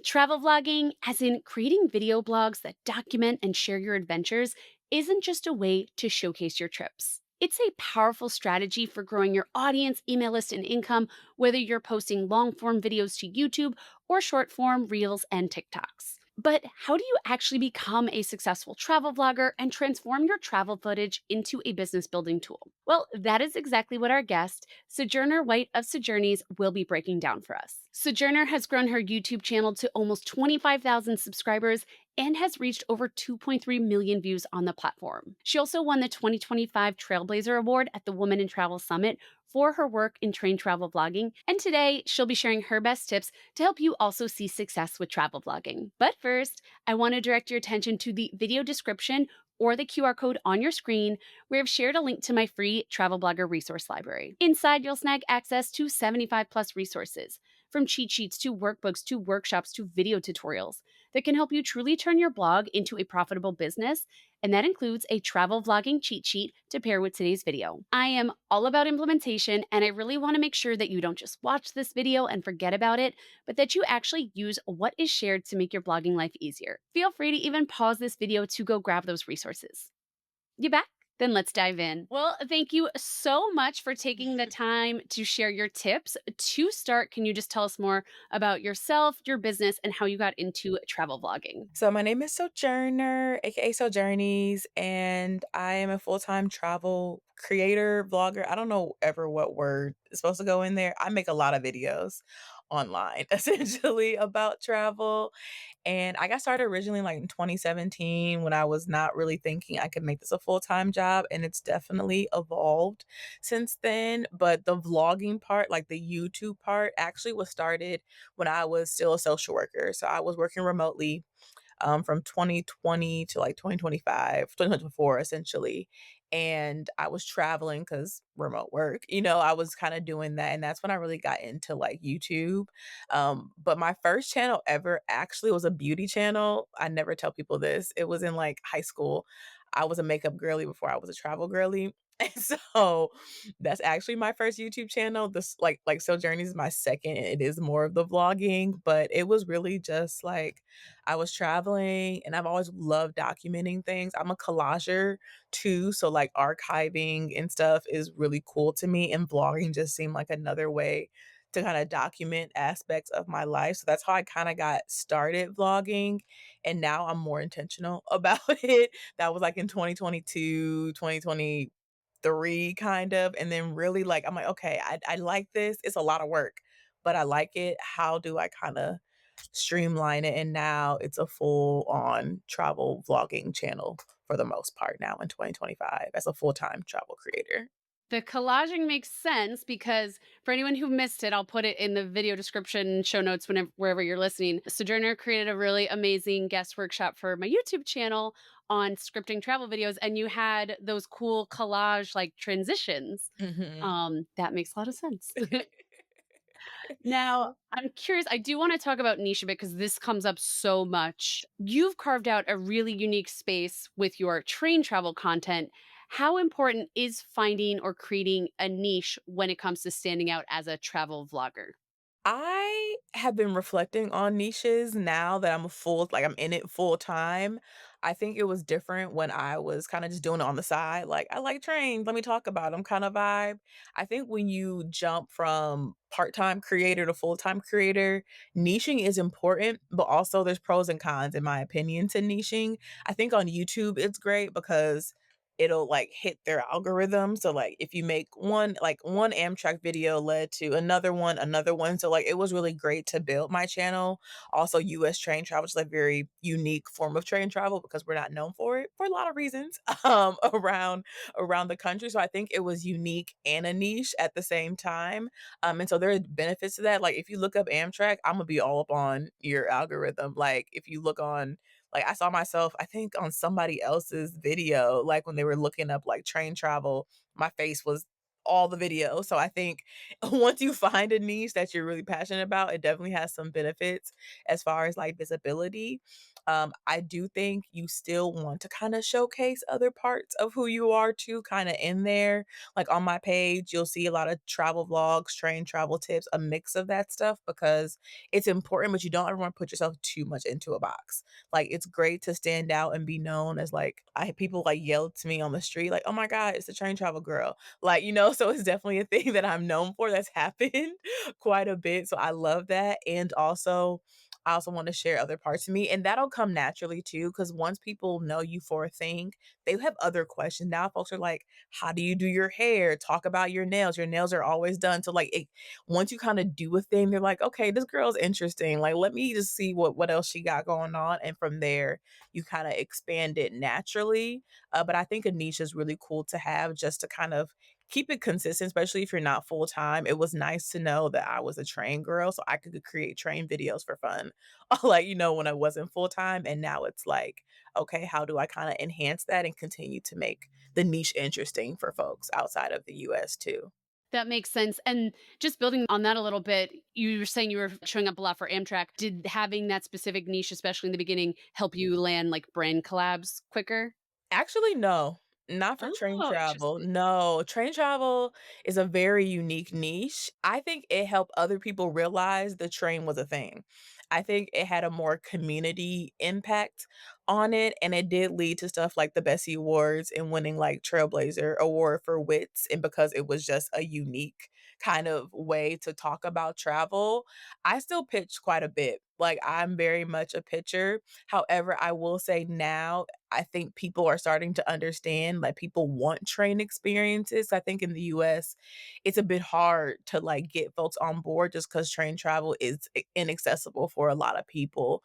Travel vlogging, as in creating video blogs that document and share your adventures, isn't just a way to showcase your trips. It's a powerful strategy for growing your audience, email list, and income, whether you're posting long form videos to YouTube or short form reels and TikToks. But how do you actually become a successful travel vlogger and transform your travel footage into a business building tool? Well, that is exactly what our guest, Sojourner White of Sojourneys, will be breaking down for us. Sojourner has grown her YouTube channel to almost 25,000 subscribers and has reached over 2.3 million views on the platform. She also won the 2025 Trailblazer Award at the Women in Travel Summit for her work in train travel vlogging, and today she'll be sharing her best tips to help you also see success with travel vlogging. But first, I want to direct your attention to the video description or the QR code on your screen, where I've shared a link to my free travel blogger resource library. Inside, you'll snag access to 75 plus resources, from cheat sheets to workbooks to workshops to video tutorials that can help you truly turn your blog into a profitable business. And that includes a travel vlogging cheat sheet to pair with today's video. I am all about implementation, and I really want to make sure that you don't just watch this video and forget about it, but that you actually use what is shared to make your blogging life easier. Feel free to even pause this video to go grab those resources. You back? Then let's dive in. Well, thank you so much for taking the time to share your tips. To start, can you just tell us more about yourself, your business, and how you got into travel vlogging? So my name is Sojourner, aka Sojourneys, and I am a full-time travel creator, vlogger. I don't know ever what word is supposed to go in there. I make a lot of videos online essentially about travel. And I got started originally like in 2017 when I was not really thinking I could make this a full-time job. And it's definitely evolved since then. But the vlogging part, like the YouTube part, actually was started when I was still a social worker. So I was working remotely from 2020 to like 2025, 2024, essentially. And I was traveling because remote work, I was kind of doing that. And that's when I really got into like YouTube. But my first channel ever actually was a beauty channel. I never tell people this. It was in like high school. I was a makeup girly before I was a travel girly. And so that's actually my first YouTube channel. This like Sojourney is my second. It is more of the vlogging, but it was really just like I was traveling and I've always loved documenting things. I'm a collager too, so like archiving and stuff is really cool to me, and vlogging just seemed like another way to kind of document aspects of my life. So that's how I kind of got started vlogging, and now I'm more intentional about it. That was like in 2022, 2023 kind of, and then really like I'm like, okay, I like this. It's a lot of work, but I like it. How do I kind of streamline it? And now it's a full on travel vlogging channel for the most part now in 2025 as a full-time travel creator. The collaging makes sense because for anyone who missed it, I'll put it in the video description, show notes, whenever wherever you're listening. Sojourner created a really amazing guest workshop for my YouTube channel on scripting travel videos, and you had those cool collage like transitions. Mhm. That makes a lot of sense. Now, I'm curious, I do want to talk about niche a bit because this comes up so much. You've carved out a really unique space with your train travel content. How important is finding or creating a niche when it comes to standing out as a travel vlogger? I have been reflecting on niches now that I'm in it full time. I think it was different when I was kind of just doing it on the side. Like, I like trains, let me talk about them kind of vibe. I think when you jump from part-time creator to full-time creator, niching is important, but also there's pros and cons in my opinion to niching. I think on YouTube it's great because it'll like hit their algorithm. So like if you make one Amtrak video led to another one. So like it was really great to build my channel. Also US train travel, which is a very unique form of train travel because we're not known for it for a lot of reasons around the country. So I think it was unique and a niche at the same time. And so there are benefits to that. Like if you look up Amtrak, I'm gonna be all up on your algorithm. Like if you look on like, I saw myself, I think, on somebody else's video, like, when they were looking up, like, train travel, my face was all the video. So I think once you find a niche that you're really passionate about, it definitely has some benefits as far as, like, visibility. I do think you still want to kind of showcase other parts of who you are too, kind of in there. Like on my page, you'll see a lot of travel vlogs, train travel tips, a mix of that stuff because it's important, but you don't ever want to put yourself too much into a box. Like it's great to stand out and be known as like I people like yelled to me on the street, like, oh my God, it's the train travel girl. Like, so it's definitely a thing that I'm known for that's happened quite a bit. So I love that. And also I also want to share other parts of me, and that'll come naturally too. Because once people know you for a thing, they have other questions. Now folks are like, "How do you do your hair? Talk about your nails. Your nails are always done." So like, once you kind of do a thing, they're like, "Okay, this girl's interesting. Like, let me just see what else she got going on." And from there, you kind of expand it naturally. But I think a niche is really cool to have just to kind of keep it consistent, especially if you're not full time. It was nice to know that I was a train girl, so I could create train videos for fun, like, when I wasn't full time. And now it's like, okay, how do I kind of enhance that and continue to make the niche interesting for folks outside of the US too? That makes sense. And just building on that a little bit, you were saying you were showing up a lot for Amtrak. Did having that specific niche, especially in the beginning, help you land like brand collabs quicker? Actually, no. Not for train Oh, travel. interesting. No, train travel is a very unique niche. I think it helped other people realize the train was a thing. I think it had a more community impact on it, and it did lead to stuff like the Bessie Awards and winning like Trailblazer Award for Wits, and because it was just a unique kind of way to talk about travel. I still pitch quite a bit. Like I'm very much a pitcher. However, I will say now I think people are starting to understand, like, people want train experiences. I think in the US, it's a bit hard to, like, get folks on board just because train travel is inaccessible for a lot of people,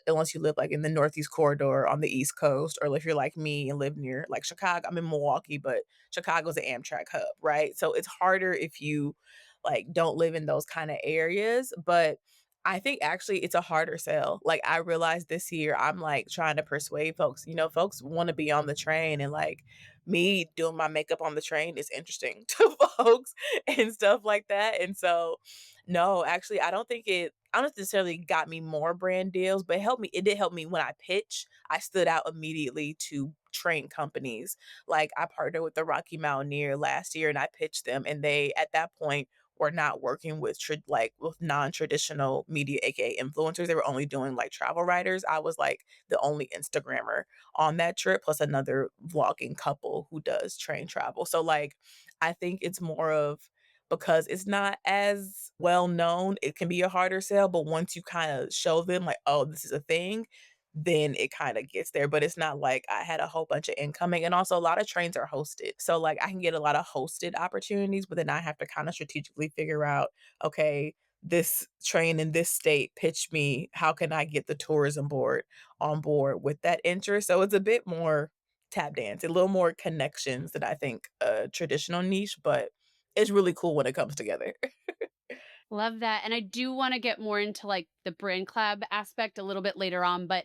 unless you live, like, in the Northeast Corridor on the East Coast, or if you're like me and live near, like, Chicago. I'm in Milwaukee, but Chicago's an Amtrak hub, right? So it's harder if you, like, don't live in those kinda areas, but I think actually it's a harder sell. Like, I realized this year, I'm, like, trying to persuade folks, folks wanna be on the train, and, like, me doing my makeup on the train is interesting to folks and stuff like that, and so, no, actually, I don't necessarily got me more brand deals, but it did help me when I pitch, I stood out immediately to train companies. Like, I partnered with the Rocky Mountaineer last year, and I pitched them, and they, at that point, were not working with with non-traditional media, aka influencers. They were only doing like travel writers. I was like the only Instagrammer on that trip, plus another vlogging couple who does train travel. So like I think it's more of because it's not as well known, it can be a harder sell, but once you kind of show them like, oh, this is a thing, then it kind of gets there. But it's not like I had a whole bunch of incoming. And also, a lot of trains are hosted. So, like, I can get a lot of hosted opportunities, but then I have to kind of strategically figure out, okay, this train in this state pitch me. How can I get the tourism board on board with that interest? So, it's a bit more tap dance, a little more connections than I think a traditional niche, but it's really cool when it comes together. Love that. And I do want to get more into like the brand collab aspect a little bit later on, but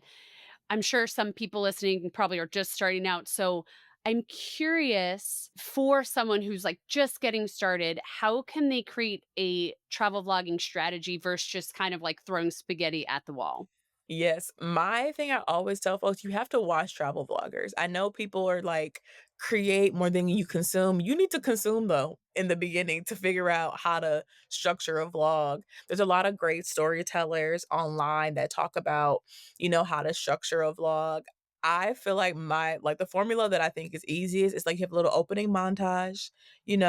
I'm sure some people listening probably are just starting out. So I'm curious for someone who's like just getting started, how can they create a travel vlogging strategy versus just kind of like throwing spaghetti at the wall? Yes, my thing I always tell folks, you have to watch travel vloggers. I know people are like, create more than you consume. You need to consume though in the beginning to figure out how to structure a vlog. There's a lot of great storytellers online that talk about, how to structure a vlog. I feel like the formula that I think is easiest is like you have a little opening montage, giving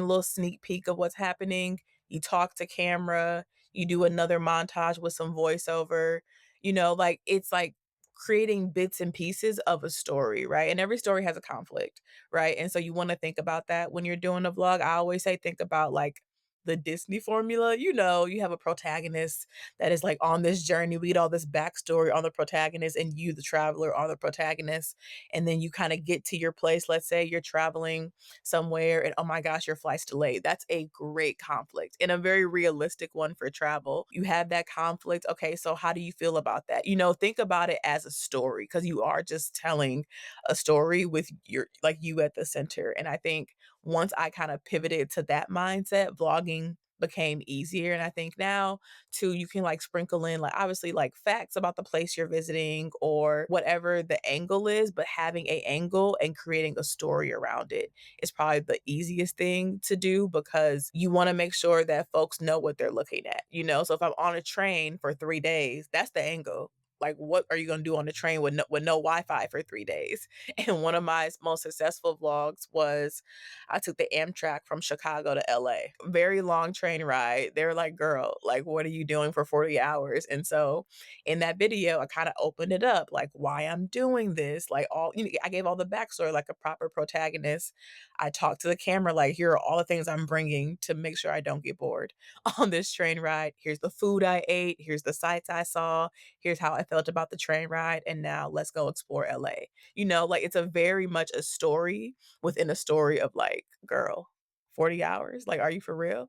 a little sneak peek of what's happening. You talk to camera, you do another montage with some voiceover, like it's like creating bits and pieces of a story, right? And every story has a conflict, right? And so you want to think about that when you're doing a vlog. I always say think about like the Disney formula. You have a protagonist that is like on this journey. We get all this backstory on the protagonist, and you, the traveler, are the protagonist. And then you kind of get to your place. Let's say you're traveling somewhere and oh my gosh, your flight's delayed. That's a great conflict and a very realistic one for travel. You have that conflict. Okay, so how do you feel about that? Think about it as a story because you are just telling a story with you at the center. And I think once I kind of pivoted to that mindset, vlogging became easier. And I think now too, you can like sprinkle in like obviously like facts about the place you're visiting or whatever the angle is, but having a angle and creating a story around it is probably the easiest thing to do because you want to make sure that folks know what they're looking at, you know? So if I'm on a train for 3 days, that's the angle. Like, what are you going to do on the train with no Wi-Fi for 3 days? And one of my most successful vlogs was I took the Amtrak from Chicago to LA. Very long train ride. They were like, girl, like, what are you doing for 40 hours? And so in that video, I kind of opened it up, like why I'm doing this. Like all, you know, I gave all the backstory like a proper protagonist. I talked to the camera, like, here are all the things I'm bringing to make sure I don't get bored on this train ride. Here's the food I ate. Here's the sights I saw. Here's how I felt about the train ride. And now let's go explore LA. You know, like it's a very much a story within a story of like, girl, 40 hours? Like, are you for real?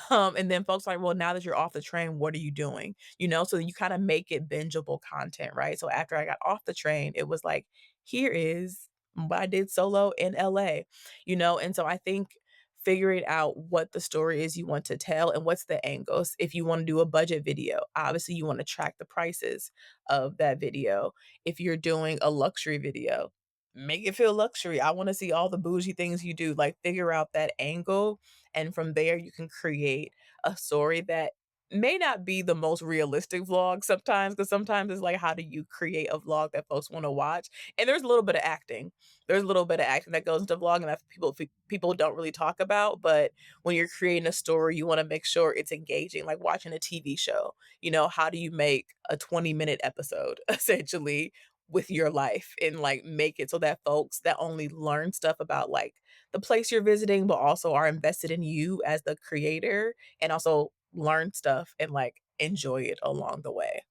And then folks are like, well, now that you're off the train, what are you doing? You know, so you kind of make it bingeable content, right? So after I got off the train, it was like, here is what I did solo in LA, you know? And so I think figuring out what the story is you want to tell and what's the angles. If you want to do a budget video, obviously you want to track the prices of that video. If you're doing a luxury video, make it feel luxury. I wanna see all the bougie things you do, like, figure out that angle, and from there, you can create a story that may not be the most realistic vlog sometimes, because sometimes it's like, how do you create a vlog that folks wanna watch? And there's a little bit of acting. There's a little bit of acting that goes into vlogging that people don't really talk about, but when you're creating a story, you wanna make sure it's engaging, like watching a TV show. You know, how do you make a 20-minute episode, essentially, with your life and like make it so that folks that only learn stuff about like the place you're visiting, but also are invested in you as the creator and also learn stuff and like enjoy it along the way.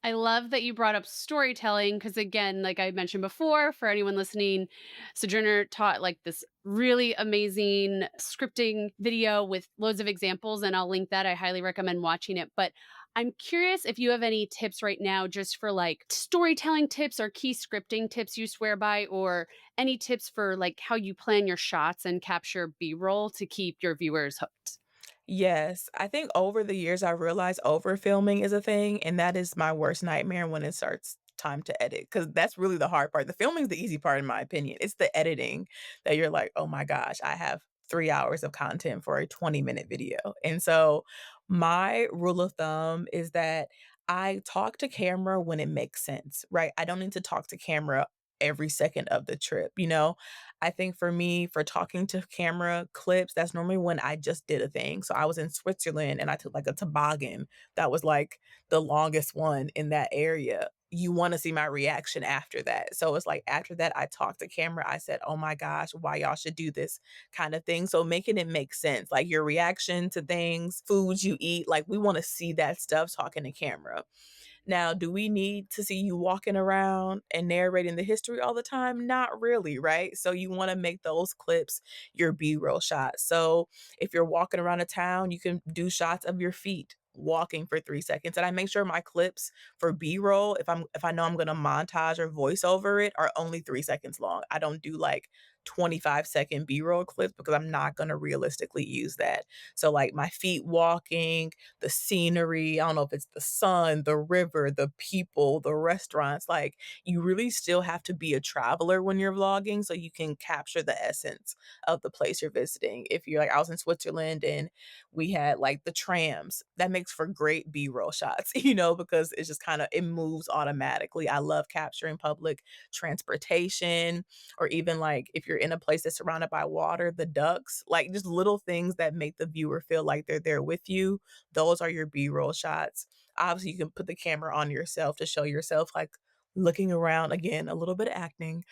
I love that you brought up storytelling because, again, like I mentioned before, for anyone listening, Sojourner taught like this really amazing scripting video with loads of examples, and I'll link that. I highly recommend watching it. But I'm curious if you have any tips right now just for like storytelling tips or key scripting tips you swear by, or any tips for like how you plan your shots and capture B roll to keep your viewers hooked. Yes, I think over the years I realized over filming is a thing, and that is my worst nightmare when it starts time to edit because that's really the hard part. The filming is the easy part in my opinion. It's the editing that you're like, "Oh my gosh, I have 3 hours of content for a 20-minute video." And so my rule of thumb is that I talk to camera when it makes sense, right? I don't need to talk to camera every second of the trip, you know? I think for me, for talking to camera clips, that's normally when I just did a thing. So I was in Switzerland and I took like a toboggan that was like the longest one in that area. You want to see my reaction after that. So it's like after that, I talked to camera. I said, oh my gosh, why y'all should do this kind of thing. So making it make sense, like your reaction to things, foods you eat, like we want to see that stuff talking to camera. Now, do we need to see you walking around and narrating the history all the time? Not really, right? So you want to make those clips your B-roll shots. So if you're walking around a town, you can do shots of your feet walking for 3 seconds. And I make sure my clips for B-roll, if I know I'm going to montage or voice over it, are only 3 seconds long. I don't do like 25-second B-roll clips because I'm not going to realistically use that. So like my feet walking, the scenery, I don't know if it's the sun, the river, the people, the restaurants, like, you really still have to be a traveler when you're vlogging so you can capture the essence of the place you're visiting. If you're like, I was in Switzerland and we had, like, the trams, that makes for great B-roll shots, you know, because it's just kinda it moves automatically. I love capturing public transportation or even, like, if you're in a place that's surrounded by water, the ducks, like, just little things that make the viewer feel like they're there with you. Those are your B-roll shots. Obviously, you can put the camera on yourself to show yourself, like, looking around, again, a little bit of acting,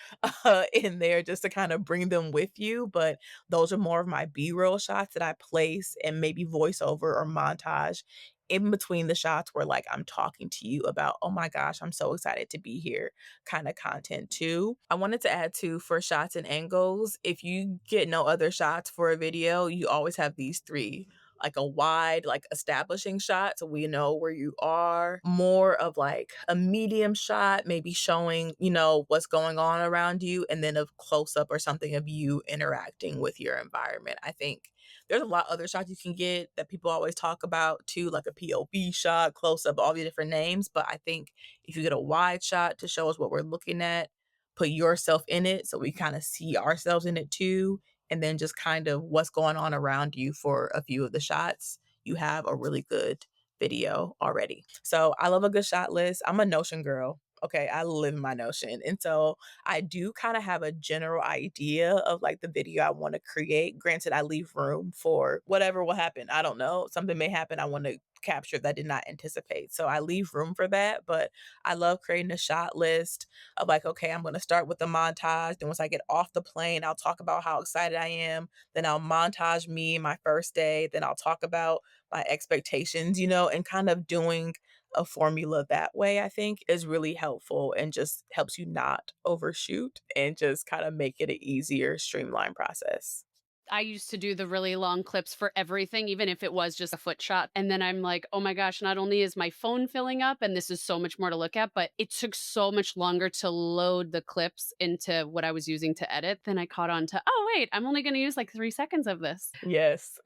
in there just to kinda bring them with you, but those are more of my B-roll shots that I place and maybe voiceover or montage in between the shots where, like, I'm talking to you about, "Oh my gosh, I'm so excited to be here," kinda content too. I wanted to add too, for shots and angles, if you get no other shots for a video, you always have these 3, like a wide, like, establishing shot, so we know where you are, more of, like, a medium shot, maybe showing, you know, what's going on around you, and then a close-up or something of you interacting with your environment. I think There's a lot of other shots you can get that people always talk about too, like a POV shot, close up, all the different names. But I think if you get a wide shot to show us what we're looking at, put yourself in it so we kind of see ourselves in it too, and then just kind of what's going on around you for a few of the shots, you have a really good video already. So I love a good shot list. I'm a Notion girl. Okay, I live in my Notion. And so I do kind of have a general idea of like the video I want to create. Granted, I leave room for whatever will happen. I don't know. Something may happen I want to capture that I did not anticipate. So I leave room for that. But I love creating a shot list of like, okay, I'm going to start with the montage. Then once I get off the plane, I'll talk about how excited I am. Then I'll montage me my first day. Then I'll talk about my expectations, and kind of doing a formula that way, I think is really helpful and just helps you not overshoot and just kind of make it an easier, streamlined process. I used to do the really long clips for everything, even if it was just a foot shot. And then I'm like, oh my gosh, not only is my phone filling up and this is so much more to look at, but it took so much longer to load the clips into what I was using to edit. Then I caught on to, oh, wait, I'm only going to use like 3 seconds of this. Yes.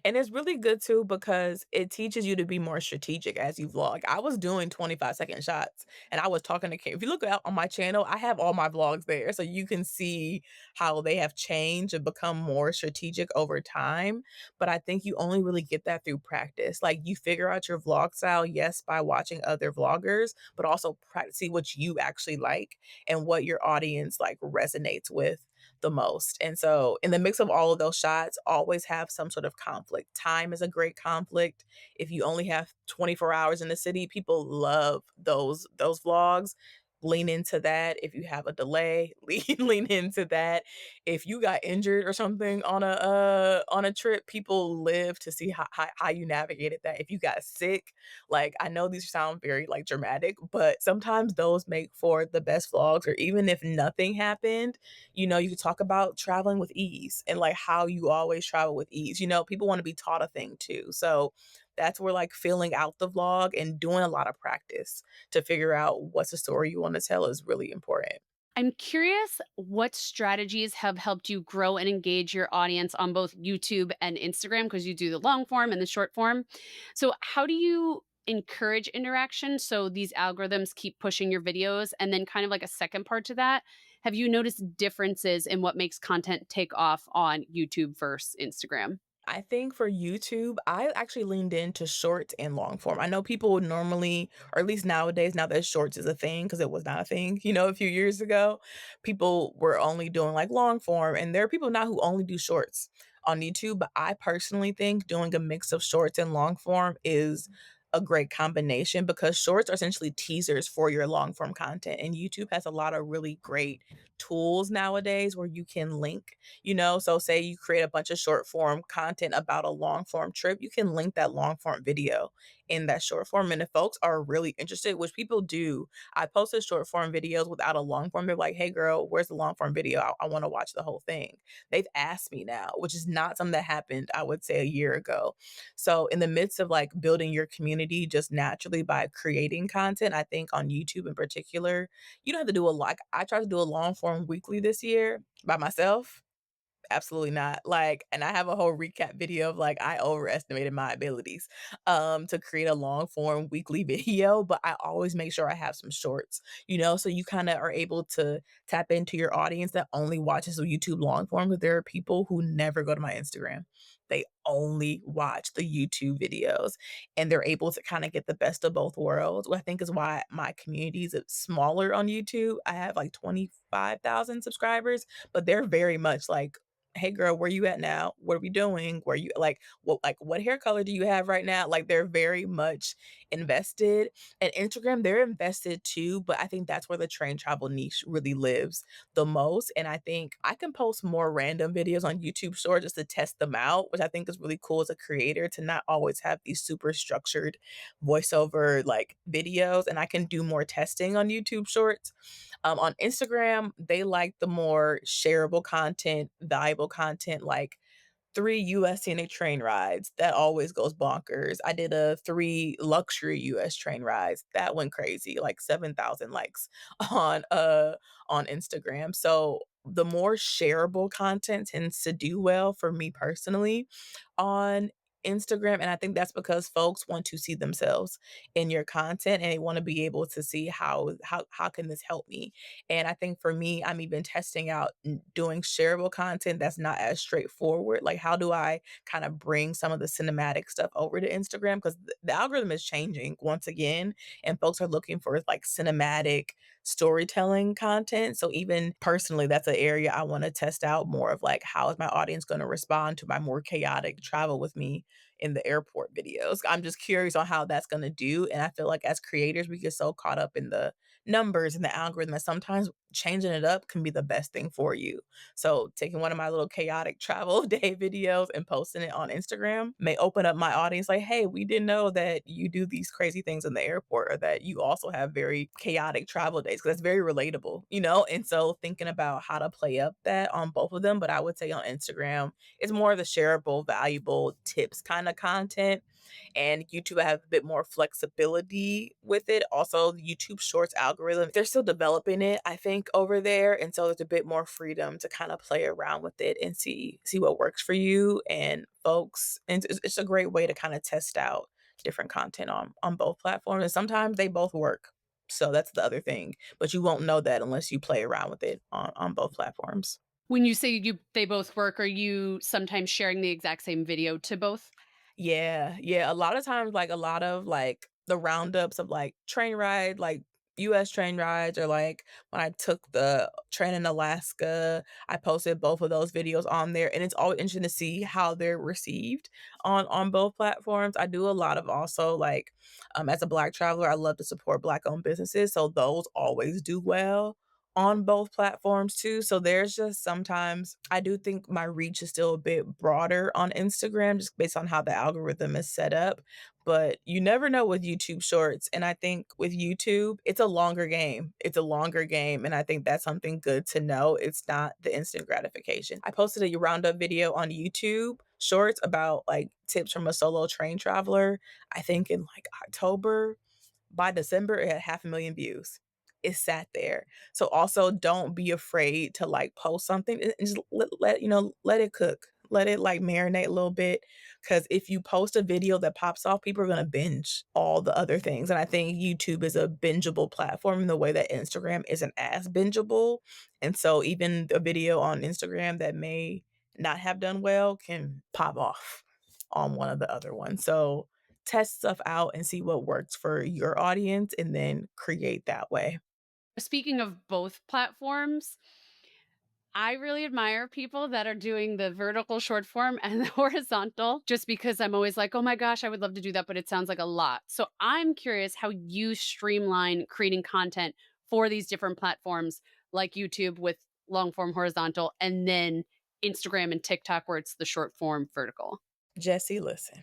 And it's really good too because it teaches you to be more strategic as you vlog. I was doing 25-second shots and I was talking to If you look out on my channel, I have all my vlogs there. So you can see how they have changed and become more strategic over time. But I think you only really get that through practice. Like you figure out your vlog style, yes, by watching other vloggers, but also practicing what you actually like and what your audience like resonates with the most. And so, in the mix of all of those shots, always have some sort of conflict. Time is a great conflict. If you only have 24 hours in the city, people love those vlogs. Lean into that. If you have a delay, lean into that. If you got injured or something on a trip, people live to see how you navigated that. If you got sick, like I know these sound very like dramatic, but sometimes those make for the best vlogs. Or even if nothing happened, you could talk about traveling with ease and like how you always travel with ease. People want to be taught a thing too. So that's where like filling out the vlog and doing a lot of practice to figure out what's the story you want to tell is really important. I'm curious what strategies have helped you grow and engage your audience on both YouTube and Instagram because you do the long form and the short form. So, how do you encourage interaction so these algorithms keep pushing your videos? And then, kind of like a second part to that, have you noticed differences in what makes content take off on YouTube versus Instagram? I think for YouTube, I actually leaned into shorts and long form. I know people would normally, or at least nowadays, now that shorts is a thing, because it was not a thing, a few years ago, people were only doing like long form. And there are people now who only do shorts on YouTube. But I personally think doing a mix of shorts and long form is a great combination because shorts are essentially teasers for your long form content. And YouTube has a lot of really great tools nowadays where you can link. So say you create a bunch of short form content about a long form trip, you can link that long form video in that short form. And if folks are really interested, which people do, I posted short form videos without a long form. They're like, hey girl, where's the long form video? I want to watch the whole thing. They've asked me now, which is not something that happened, I would say, a year ago. So in the midst of like building your community just naturally by creating content, I think on YouTube in particular, you don't have to do a lot. I tried to do a long form weekly this year by myself. Absolutely not. Like, and I have a whole recap video of like I overestimated my abilities to create a long form weekly video, but I always make sure I have some shorts, so you kind of are able to tap into your audience that only watches the YouTube long form because there are people who never go to my Instagram. They only watch the YouTube videos and they're able to kind of get the best of both worlds. What I think is why my community is smaller on YouTube. I have like 25,000 subscribers, but they're very much like, hey girl, where you at now? What are we doing? Where you what hair color do you have right now? Like they're very much invested. And Instagram, they're invested too, but I think that's where the train travel niche really lives the most. And I think I can post more random videos on YouTube Short just to test them out, which I think is really cool as a creator to not always have these super structured voiceover like videos. And I can do more testing on YouTube Shorts. On Instagram, they like the more shareable content, valuable content, like 3 US scenic train rides. That always goes bonkers. I did a 3 luxury US train rides. That went crazy, like 7,000 likes on Instagram. So the more shareable content tends to do well for me personally on Instagram, and I think that's because folks want to see themselves in your content, and they wanna be able to see how can this help me? And I think for me, I'm even testing out doing shareable content that's not as straightforward. Like, how do I kinda bring some of the cinematic stuff over to Instagram? 'Cause the algorithm is changing once again, and folks are looking for, like, cinematic storytelling content. So even personally, that's an area I wanna test out more of, like, how is my audience gonna respond to my more chaotic travel with me in the airport videos? I'm just curious on how that's gonna do, and I feel like as creators, we get so caught up in the numbers and the algorithm that sometimes changing it up can be the best thing for you. So taking one of my little chaotic travel day videos and posting it on Instagram may open up my audience like, "Hey, we didn't know that you do these crazy things in the airport or that you also have very chaotic travel days," 'cause that's very relatable, you know? And so thinking about how to play up that on both of them, but I would say on Instagram, it's more of the shareable, valuable tips kinda content, and YouTube I have a bit more flexibility with it. Also, the YouTube Shorts algorithm, they're still developing it, I think, over there, and so there's a bit more freedom to kinda play around with it and see what works for you and folks, and it's a great way to kinda test out different content on both platforms, and sometimes they both work. So that's the other thing, but you won't know that unless you play around with it on both platforms. When you say they both work, are you sometimes sharing the exact same video to both? Yeah, yeah, a lot of times, like, a lot of, like, the roundups of, like, train ride, like, US train rides or, like, when I took the train in Alaska, I posted both of those videos on there, and it's always interesting to see how they're received on both platforms. I do a lot of also, like, as a Black traveler, I love to support Black-owned businesses, so those always do well on both platforms too. So there's just sometimes I do think my reach is still a bit broader on Instagram just based on how the algorithm is set up. But you never know with YouTube Shorts. And I think with YouTube, it's a longer game. It's a longer game. And I think that's something good to know. It's not the instant gratification. I posted a roundup video on YouTube Shorts about like tips from a solo train traveler, I think in like October. By December, it had 500,000 views. It sat there. So also don't be afraid to like post something and just let it cook. Let it like marinate a little bit. Cause if you post a video that pops off, people are gonna binge all the other things. And I think YouTube is a bingeable platform in the way that Instagram isn't as bingeable. And so even a video on Instagram that may not have done well can pop off on one of the other ones. So test stuff out and see what works for your audience and then create that way. Speaking of both platforms, I really admire people that are doing the vertical short form and the horizontal just because I'm always like, "Oh my gosh, I would love to do that, but it sounds like a lot." So I'm curious how you streamline creating content for these different platforms like YouTube with long form horizontal and then Instagram and TikTok where it's the short form vertical. Jesse, listen.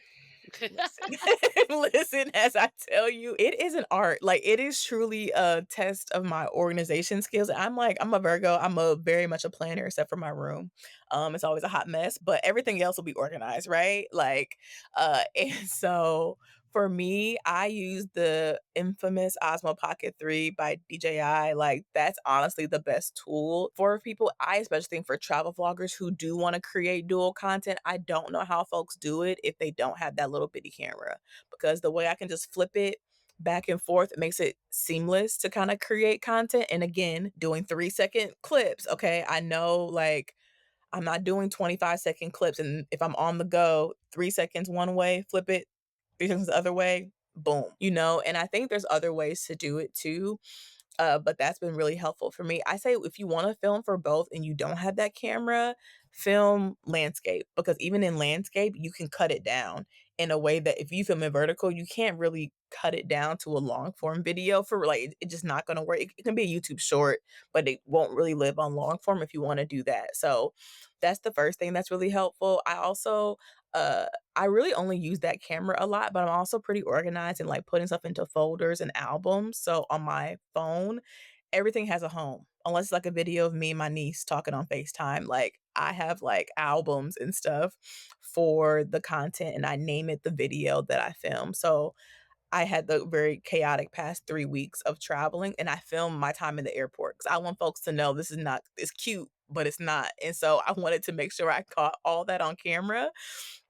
Listen, listen, as I tell you, it is an art. Like it is truly a test of my organization skills. I'm a Virgo. I'm a very much a planner, except for my room. It's always a hot mess, but everything else will be organized, right? Like, and so for me, I use the infamous Osmo Pocket 3 by DJI. Like, that's honestly the best tool for people. I especially think for travel vloggers who do want to create dual content. I don't know how folks do it if they don't have that little bitty camera because the way I can just flip it back and forth, it makes it seamless to kind of create content. And again, doing 3-second clips. Okay. I know like I'm not doing 25-second clips. And if I'm on the go, 3 seconds one way, flip it, 3 seconds the other way, boom, and I think there's other ways to do it too. But that's been really helpful for me. I say if you want to film for both and you don't have that camera, film landscape because even in landscape, you can cut it down in a way that if you film in vertical, you can't really cut it down to a long form video for like it's just not going to work. It can be a YouTube short, but it won't really live on long form if you want to do that. So that's the first thing that's really helpful. Uh I really only use that camera a lot, but I'm also pretty organized and like putting stuff into folders and albums. So on my phone, everything has a home. Unless it's like a video of me and my niece talking on FaceTime. Like I have like albums and stuff for the content and I name it the video that I film. So I had the very chaotic past 3 weeks of traveling and I filmed my time in the airport because I want folks to know this is not it's cute, but it's not. And so I wanted to make sure I caught all that on camera.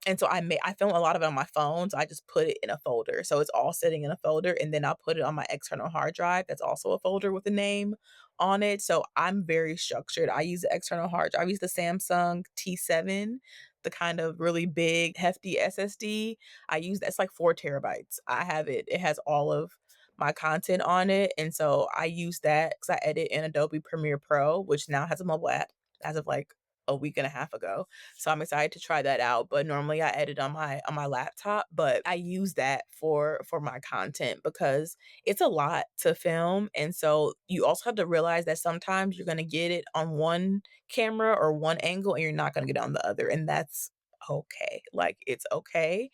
And so I film a lot of it on my phone, so I just put it in a folder. So it's all sitting in a folder, and then I'll put it on my external hard drive that's also a folder with a name on it. So I'm very structured. I use the external hard drive. I use the Samsung T7, the kind of really big, hefty SSD. I use that's like 4 terabytes. I have it. It has all of my content on it. And so I use that because I edit in Adobe Premiere Pro, which now has a mobile app as of like a week and a half ago. So I'm excited to try that out. But normally I edit on my laptop, but I use that for my content because it's a lot to film. And so you also have to realize that sometimes you're gonna get it on one camera or one angle and you're not gonna get it on the other. And that's okay. Like it's okay.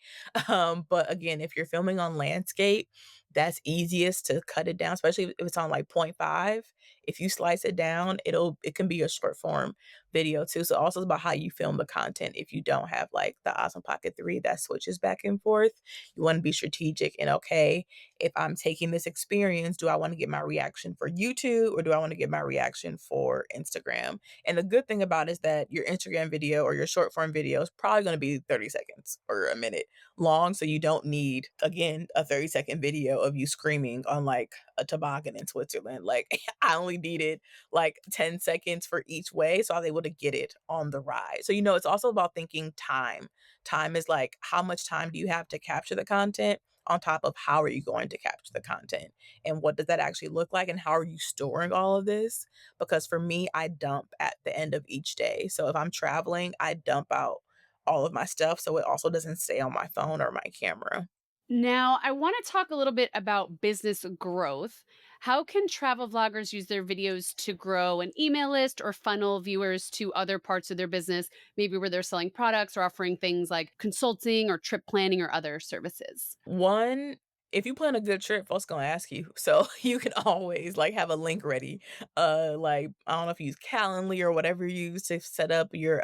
But again, if you're filming on landscape, that's easiest to cut it down, especially if it's on like point 0.5. If you slice it down, it can be a short form video too. So also it's about how you film the content. If you don't have like the Awesome Pocket 3 that switches back and forth, you want to be strategic and okay, if I'm taking this experience, do I want to get my reaction for YouTube or do I want to get my reaction for Instagram? And the good thing about it is that your Instagram video or your short form video is probably going to be 30 seconds or a minute long. So you don't need, again, a 30-second video of you screaming on like a toboggan in Switzerland. Like I only needed like 10 seconds for each way. So I was able to get it on the ride. So, it's also about thinking time. Time is like, how much time do you have to capture the content? On top of how are you going to capture the content and what does that actually look like and how are you storing all of this? Because for me, I dump at the end of each day. So if I'm traveling, I dump out all of my stuff so it also doesn't stay on my phone or my camera. Now, I want to talk a little bit about business growth. How can travel vloggers use their videos to grow an email list or funnel viewers to other parts of their business, maybe where they're selling products or offering things like consulting or trip planning or other services? One, if you plan a good trip, folks gonna ask you. So you can always like have a link ready. Like I don't know if you use Calendly or whatever you use to set up your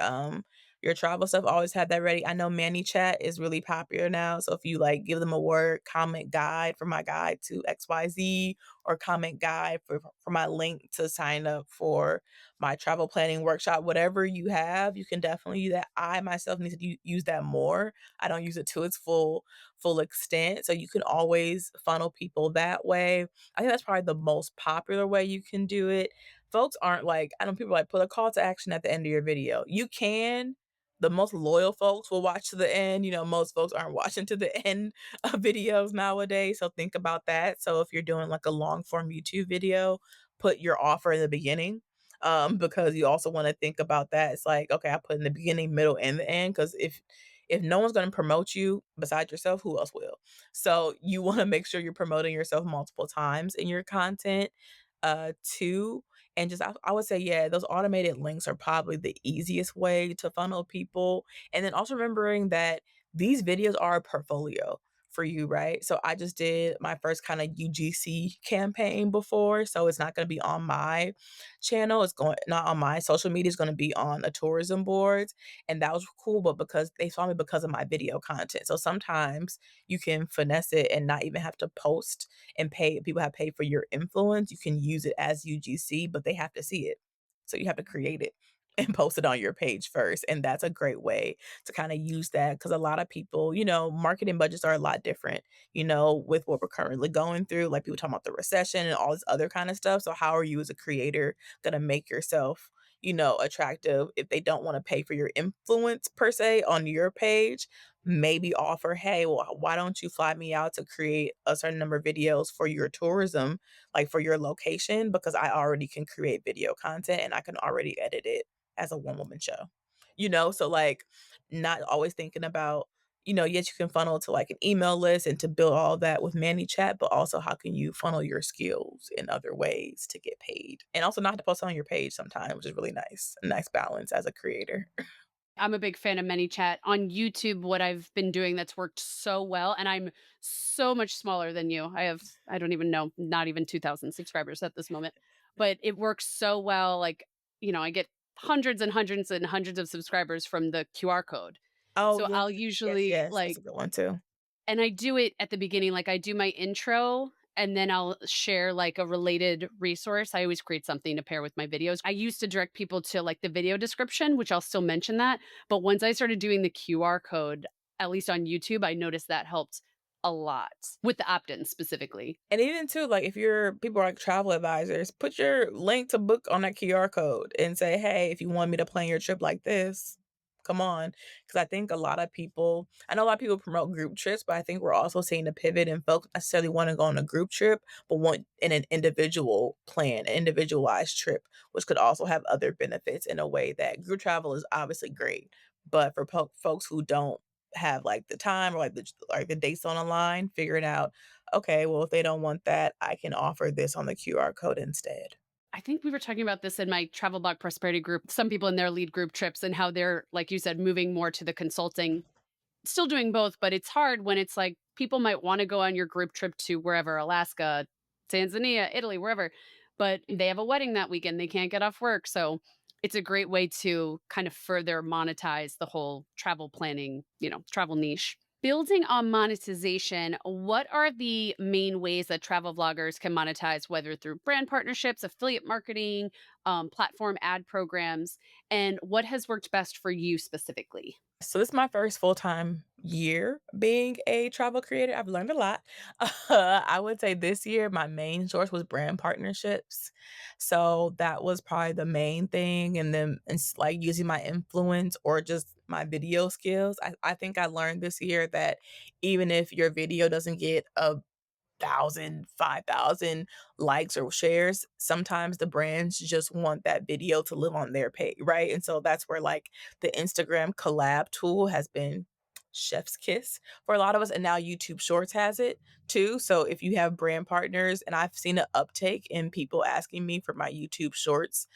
travel stuff, always have that ready. I know ManyChat is really popular now. So if you like give them a word comment guide for my guide to XYZ or comment guide for my link to sign up for my travel planning workshop, whatever you have, you can definitely use that. I myself need to use that more. I don't use it to its full extent. So you can always funnel people that way. I think that's probably the most popular way you can do it. Folks aren't like, I know people like put a call to action at the end of your video. You can. The most loyal folks will watch to the end. Most folks aren't watching to the end of videos nowadays. So think about that. So if you're doing like a long form YouTube video, put your offer in the beginning. Because you also want to think about that. It's like, okay, I put in the beginning, middle, and the end. Because if no one's going to promote you besides yourself, who else will? So you want to make sure you're promoting yourself multiple times in your content, too. And just I would say, yeah, those automated links are probably the easiest way to funnel people. And then also remembering that these videos are a portfolio for you, right? So I just did my first kind of UGC campaign before. So it's not going to be on my channel. It's going not on my social media, it's going to be on a tourism board. And that was cool, but because they saw me because of my video content. So sometimes you can finesse it and not even have to post and pay. People have paid for your influence. You can use it as UGC, but they have to see it. So you have to create it and post it on your page first. And that's a great way to kind of use that because a lot of people, marketing budgets are a lot different, with what we're currently going through. Like people talking about the recession and all this other kind of stuff. So how are you as a creator gonna make yourself attractive if they don't want to pay for your influence per se on your page? Maybe offer, hey, well, why don't you fly me out to create a certain number of videos for your tourism, like for your location, because I already can create video content and I can already edit it as a one woman show. So like not always thinking about, yes, you can funnel to like an email list and to build all that with ManyChat, but also how can you funnel your skills in other ways to get paid? And also not to post on your page sometimes, which is really nice. A nice balance as a creator. I'm a big fan of ManyChat. On YouTube, what I've been doing that's worked so well, and I'm so much smaller than you. I don't even know, not even 2,000 subscribers at this moment, but it works so well. Like, I get hundreds and hundreds and hundreds of subscribers from the QR code. Oh, So yes. I'll Yes, usually yes. That's a good one too. and I do it at the beginning, like I do my intro and then I'll share like a related resource. I always create something to pair with my videos. I used to direct people to like the video description, which I'll still mention that. But once I started doing the QR code, at least on YouTube, I noticed that helped a lot with the opt in specifically. And even too, like if you're people are like travel advisors, put your link to book on that QR code and say, hey, if you want me to plan your trip like this, come on. Because I think a lot of people, I know a lot of people promote group trips, but I think we're also seeing a pivot and folks necessarily want to go on a group trip, but want in an individual plan, an individualized trip, which could also have other benefits in a way that group travel is obviously great. But for folks who don't have like the time or like the dates on a line, figuring out, okay, well, if they don't want that, I can offer this on the QR code instead. I think we were talking about this in my travel blog prosperity group. Some people in their lead group trips and how they're, like you said, moving more to the consulting, still doing both, but it's hard when it's like people might want to go on your group trip to wherever, Alaska, Tanzania, Italy, wherever, but they have a wedding that weekend. They can't get off work. So it's a great way to kind of further monetize the whole travel planning, travel niche. Building on monetization, what are the main ways that travel vloggers can monetize, whether through brand partnerships, affiliate marketing, platform ad programs, and what has worked best for you specifically? So this is my first full-time year being a travel creator. I've learned a lot. I would say this year my main source was brand partnerships. So that was probably the main thing. And then it's like using my influence or just my video skills. I think I learned this year that even if your video doesn't get a 1,000, 5,000 likes or shares, sometimes the brands just want that video to live on their page, right? And so that's where like the Instagram collab tool has been chef's kiss for a lot of us, and now YouTube Shorts has it too. So if you have brand partners, and I've seen an uptake in people asking me for my YouTube Shorts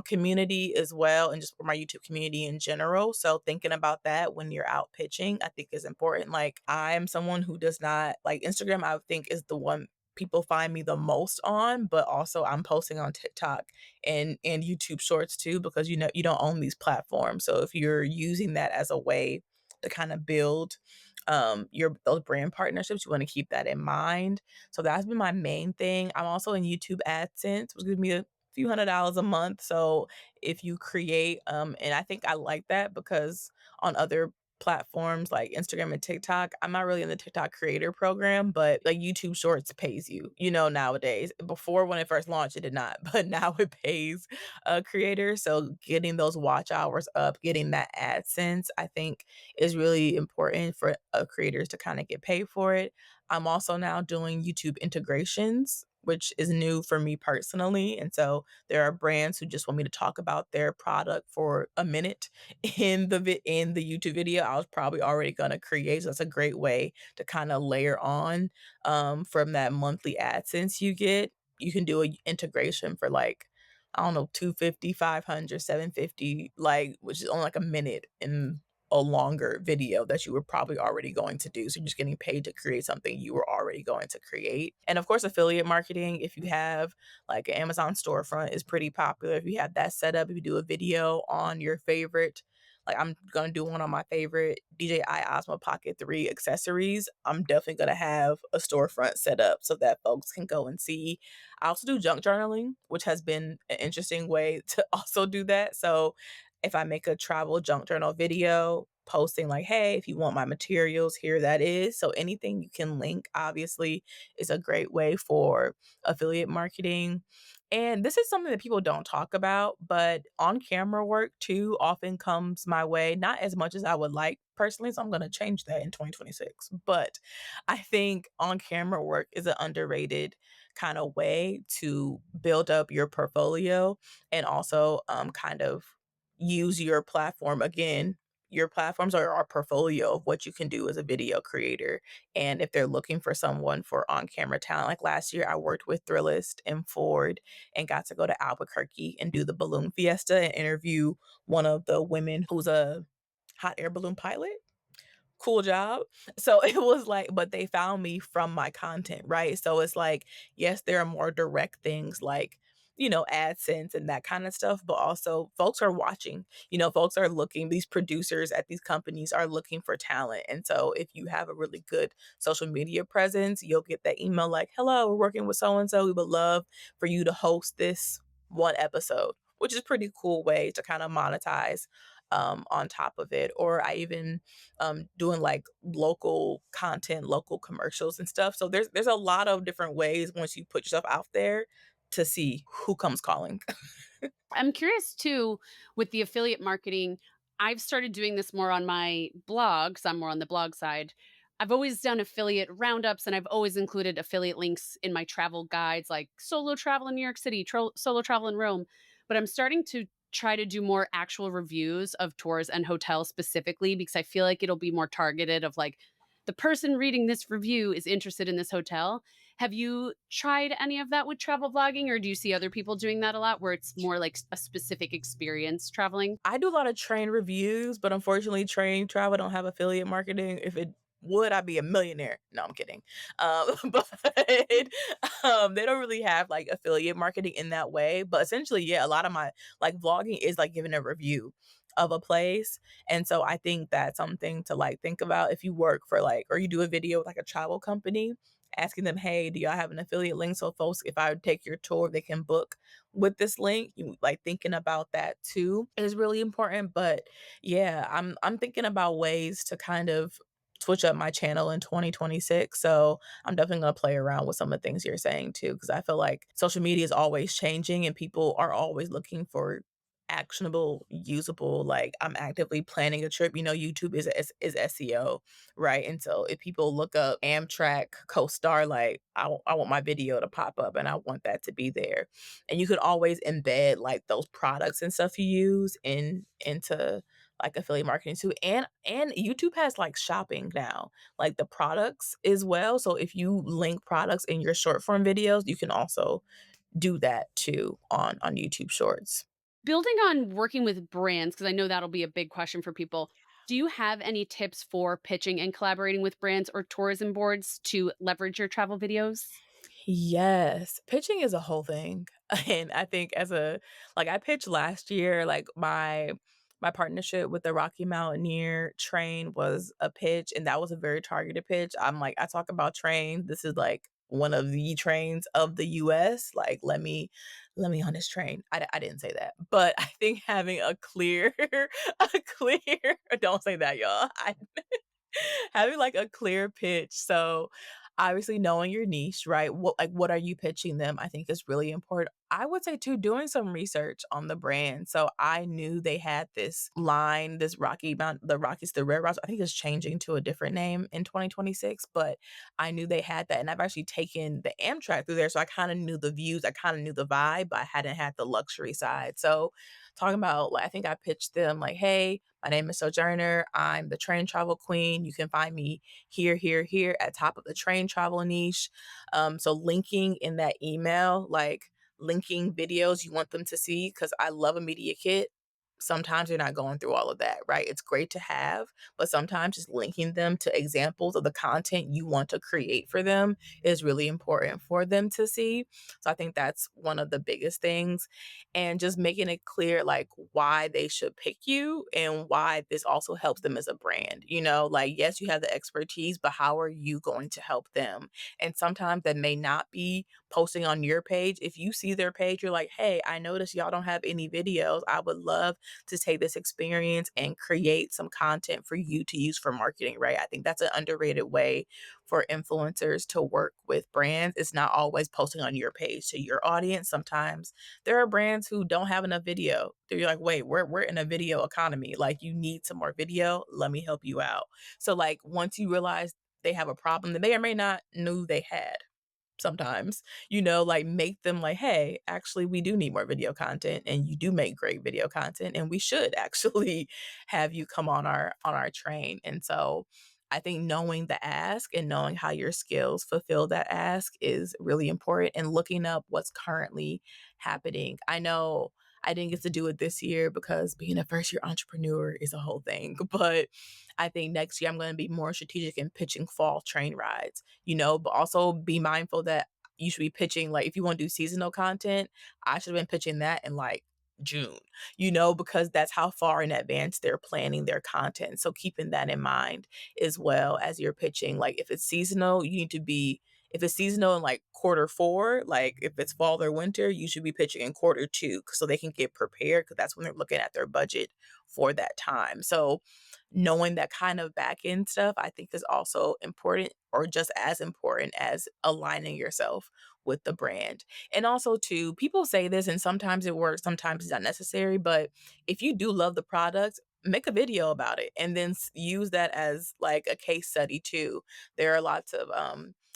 community as well, and just for my YouTube community in general. So thinking about that when you're out pitching, I think is important. Like I am someone who does not like Instagram. I think is the one people find me the most on, but also I'm posting on TikTok and YouTube Shorts too, because you don't own these platforms. So if you're using that as a way to kind of build your those brand partnerships, you want to keep that in mind. So that's been my main thing. I'm also in YouTube AdSense, which gives me a few $100s a month. So if you create and I think I like that because on other platforms like Instagram and TikTok, I'm not really in the TikTok creator program, but like YouTube Shorts pays you, nowadays. Before when it first launched, it did not, but now it pays creators. So getting those watch hours up, getting that AdSense, I think is really important for creators to kind of get paid for it. I'm also now doing YouTube integrations, which is new for me personally. And so there are brands who just want me to talk about their product for a minute in the YouTube video I was probably already gonna create. So that's a great way to kind of layer on from that monthly AdSense you get. You can do a integration for like I don't know, 250, 500, 750, like, which is only like a minute in a longer video that you were probably already going to do. So you're just getting paid to create something you were already going to create. And of course, affiliate marketing, if you have like an Amazon storefront is pretty popular. If you have that set up, if you do a video on your favorite, like I'm gonna do one on my favorite DJI Osmo Pocket 3 accessories. I'm definitely gonna have a storefront set up so that folks can go and see. I also do junk journaling, which has been an interesting way to also do that. So if I make a travel junk journal video, posting like, hey, if you want my materials, here that is. So anything you can link, obviously, is a great way for affiliate marketing. And this is something that people don't talk about, but on camera work too often comes my way, not as much as I would like personally. So I'm going to change that in 2026. But I think on camera work is an underrated kind of way to build up your portfolio and also kind of use your platform again. Your platforms are our portfolio of what you can do as a video creator. And if they're looking for someone for on camera talent, like last year, I worked with Thrillist and Ford and got to go to Albuquerque and do the balloon fiesta and interview one of the women who's a hot air balloon pilot. Cool job. So it was like, but they found me from my content, right? So it's like, yes, there are more direct things like AdSense and that kind of stuff, but also folks are watching. Folks are looking, these producers at these companies are looking for talent. And so if you have a really good social media presence, you'll get that email like, "Hello, we're working with so and so. We would love for you to host this one episode," which is a pretty cool way to kind of monetize on top of it. Or I even doing like local content, local commercials and stuff. So there's a lot of different ways once you put yourself out there to see who comes calling. I'm curious too with the affiliate marketing. I've started doing this more on my blog, so I'm more on the blog side. I've always done affiliate roundups and I've always included affiliate links in my travel guides like solo travel in New York City, solo travel in Rome. But I'm starting to try to do more actual reviews of tours and hotels specifically because I feel like it'll be more targeted of like the person reading this review is interested in this hotel. Have you tried any of that with travel vlogging, or do you see other people doing that a lot where it's more like a specific experience traveling? I do a lot of train reviews, but unfortunately, train travel don't have affiliate marketing. If it would, I'd be a millionaire. No, I'm kidding. But they don't really have like affiliate marketing in that way. But essentially, yeah, a lot of my like vlogging is like giving a review of a place. And so I think that's something to like think about if you work for like, or you do a video with like a travel company, asking them, "Hey, do y'all have an affiliate link so folks, if I take your tour, they can book with this link?" You like thinking about that too is really important. But yeah, I'm thinking about ways to kind of switch up my channel in 2026. So I'm definitely gonna play around with some of the things you're saying too, because I feel like social media is always changing and people are always looking for actionable, usable, like I'm actively planning a trip. YouTube is SEO, right? And so if people look up Amtrak co-star, like I want my video to pop up and I want that to be there. And you could always embed like those products and stuff you use into like affiliate marketing too. And YouTube has like shopping now, like the products as well. So if you link products in your short form videos, you can also do that too on YouTube Shorts. Building on working with brands, because I know that'll be a big question for people. Do you have any tips for pitching and collaborating with brands or tourism boards to leverage your travel videos? Yes, pitching is a whole thing. And I think I pitched last year, like my partnership with the Rocky Mountaineer train was a pitch, and that was a very targeted pitch. I'm like, I talk about trains. This is like one of the trains of the US. Like, let me on this train. I didn't say that, but I think having a clear, a clear, don't say that, y'all. Having like a clear pitch. So obviously knowing your niche, right? What are you pitching them? I think is really important. I would say too, doing some research on the brand. So I knew they had this line, this the Rockies, the Red Rocks. I think it's changing to a different name in 2026, but I knew they had that. And I've actually taken the Amtrak through there. So I kind of knew the views, I kind of knew the vibe, but I hadn't had the luxury side. So talking about like I think I pitched them like, "Hey, my name is Sojourner. I'm the train travel queen. You can find me here, here, here at top of the train travel niche." So linking in that email, like linking videos you want them to see, because I love a media kit. Sometimes you're not going through all of that, right? It's great to have, but sometimes just linking them to examples of the content you want to create for them is really important for them to see. So I think that's one of the biggest things. And just making it clear like why they should pick you and why this also helps them as a brand. Like yes, you have the expertise, but how are you going to help them? And sometimes that may not be posting on your page. If you see their page, you're like, "Hey, I noticed y'all don't have any videos. I would love to take this experience and create some content for you to use for marketing," right? I think that's an underrated way for influencers to work with brands. It's not always posting on your page to your audience. Sometimes there are brands who don't have enough video. They're like, "Wait, we're in a video economy. Like you need some more video. Let me help you out." So like once you realize they have a problem that they or may not knew they had, sometimes, like make them like, "Hey, actually we do need more video content and you do make great video content and we should actually have you come on our train." And so I think knowing the ask and knowing how your skills fulfill that ask is really important, and looking up what's currently happening. I know I didn't get to do it this year because being a first year entrepreneur is a whole thing, but I think next year I'm going to be more strategic in pitching fall train rides, but also be mindful that you should be pitching, like, if you wanna do seasonal content, I should have been pitching that in, like, June, because that's how far in advance they're planning their content. So keeping that in mind as well as you're pitching, like, if it's seasonal in, like, quarter 4, like, if it's fall or winter, you should be pitching in quarter 2 so they can get prepared because that's when they're looking at their budget for that time. So knowing that kind of back end stuff, I think is also important or just as important as aligning yourself with the brand. And also too, people say this and sometimes it works, sometimes it's not necessary, but if you do love the product, make a video about it and then use that as like a case study too. There are lots of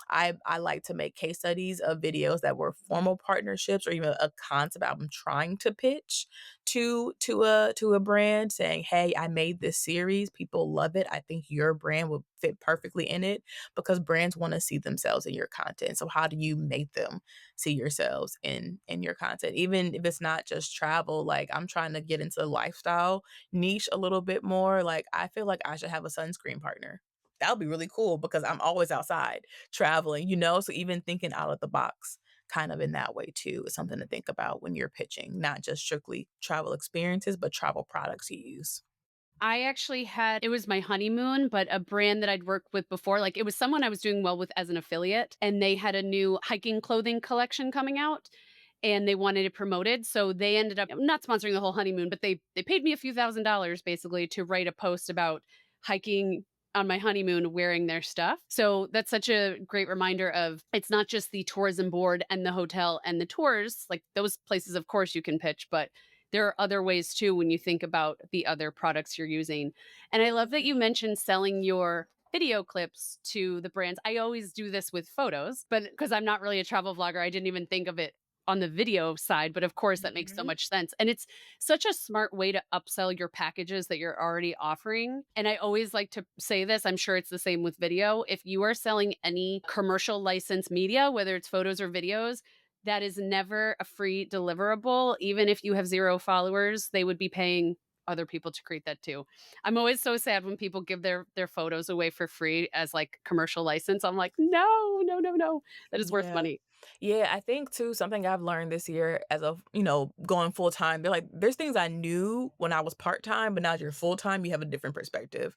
I like to make case studies of videos that were formal partnerships or even a concept I'm trying to pitch to a brand saying, "Hey, I made this series. People love it. I think your brand would fit perfectly in it," because brands wanna see themselves in your content. So how do you make them see yourselves in your content? Even if it's not just travel, like, I'm trying to get into the lifestyle niche a little bit more, like, I feel like I should have a sunscreen partner. That would be really cool because I'm always outside traveling, So even thinking out of the box kind of in that way too is something to think about when you're pitching, not just strictly travel experiences, but travel products you use. I actually had it was my honeymoon, but a brand that I'd worked with before, like, it was someone I was doing well with as an affiliate, and they had a new hiking clothing collection coming out, and they wanted it promoted, so they ended up not sponsoring the whole honeymoon, but they paid me a few thousand dollars basically to write a post about hiking on my honeymoon wearing their stuff. So that's such a great reminder of it's not just the tourism board and the hotel and the tours, like those places of course you can pitch, but there are other ways too when you think about the other products you're using. And I love that you mentioned selling your video clips to the brands. I always do this with photos, but because I'm not really a travel vlogger, I didn't even think of it on the video side. But of course, that makes so Mhm. much sense. And it's such a smart way to upsell your packages that you're already offering. And I always like to say this, I'm sure it's the same with video. If you are selling any commercial license media, whether it's photos or videos, that is never a free deliverable. Even if you have 0 followers, they would be paying other people to create that too. I'm always so sad when people give their photos away for free as, like, commercial license. I'm like, "No, no, no, no. That is worth Yeah. money." Yeah, I think too, something I've learned this year as of, going full time, they're like, there's things I knew when I was part time, but now that you're full time, you have a different perspective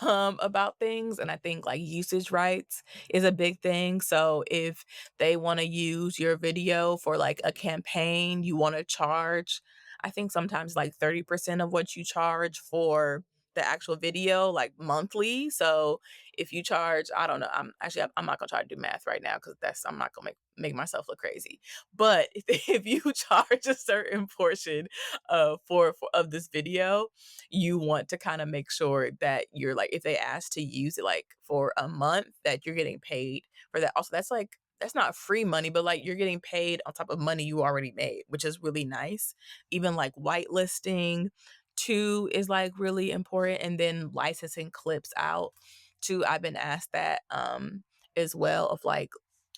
about things. And I think like usage rights is a big thing. So if they want to use your video for like a campaign, you want to charge, I think sometimes like 30% of what you charge for the actual video, like monthly. So if you charge, I don't know, I'm not gonna try to do math right now because that's I'm not gonna make myself look crazy. But if you charge a certain portion for of this video, you want to kind of make sure that you're like if they ask to use it like for a month, that you're getting paid for that. Also, that's not free money, but like you're getting paid on top of money you already made, which is really nice. Even like whitelisting too is like really important, and then licensing clips out too. I've been asked that as well of like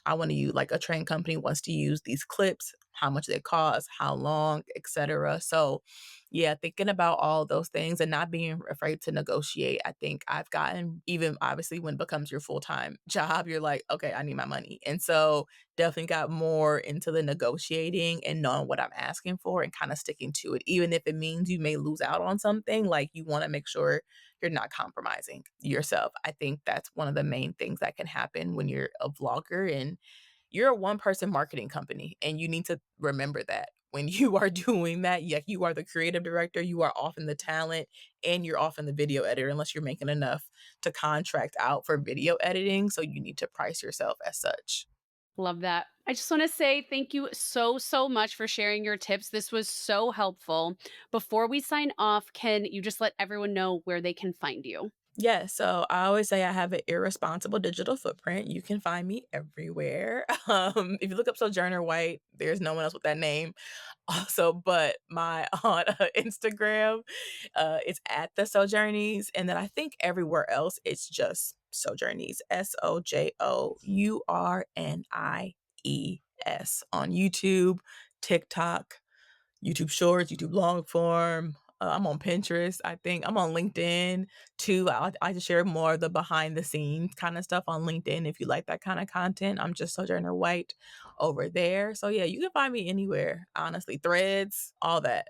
I want to use like a train company wants to use these clips, how much they cost, how long, etc. So yeah, thinking about all those things and not being afraid to negotiate. I think I've gotten even obviously when it becomes your full-time job, you're like, okay, I need my money. And so definitely got more into the negotiating and knowing what I'm asking for and kind of sticking to it. Even if it means you may lose out on something, like you want to make sure you're not compromising yourself. I think that's one of the main things that can happen when you're a vlogger and you're a one person marketing company. And you need to remember that when you are doing that, yeah, you are the creative director, you are often the talent, and you're often the video editor, unless you're making enough to contract out for video editing. So you need to price yourself as such. Love that. I just wanna say thank you so, so much for sharing your tips. This was so helpful. Before we sign off, can you just let everyone know where they can find you? Yeah, so I always say I have an irresponsible digital footprint. You can find me everywhere. If you look up Sojourner White, there's no one else with that name. Also, but my on Instagram, it's at the Sojourneys, and then I think everywhere else it's just Sojourneys, Sojournies on YouTube, TikTok, YouTube Shorts, YouTube long form. I'm on Pinterest, I think. I'm on LinkedIn too. I just share more of the behind the scenes kind of stuff on LinkedIn if you like that kind of content. I'm just Sojourner White over there. So yeah, you can find me anywhere, honestly. Threads, all that.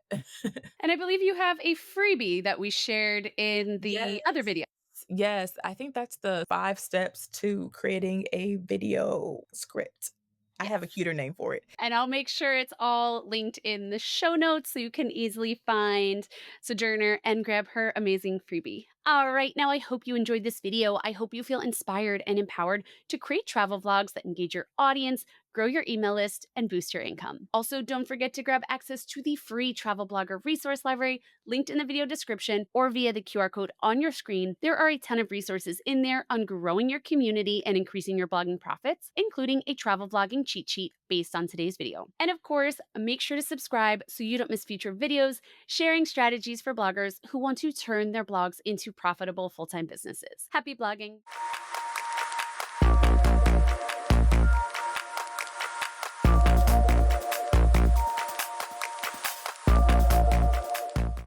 And I believe you have a freebie that we shared in Yes. the other video. Yes, I think that's the 5 steps to creating a video script. I have a Yes. cuter name for it. And I'll make sure it's all linked in the show notes so you can easily find Sojourner and grab her amazing freebie. All right, now I hope you enjoyed this video. I hope you feel inspired and empowered to create travel vlogs that engage your audience, grow your email list, and boost your income. Also, don't forget to grab access to the free travel blogger resource library linked in the video description or via the QR code on your screen. There are a ton of resources in there on growing your community and increasing your blogging profits, including a travel vlogging cheat sheet based on today's video. And of course, make sure to subscribe so you don't miss future videos sharing strategies for bloggers who want to turn their blogs into profitable full-time businesses. Happy blogging!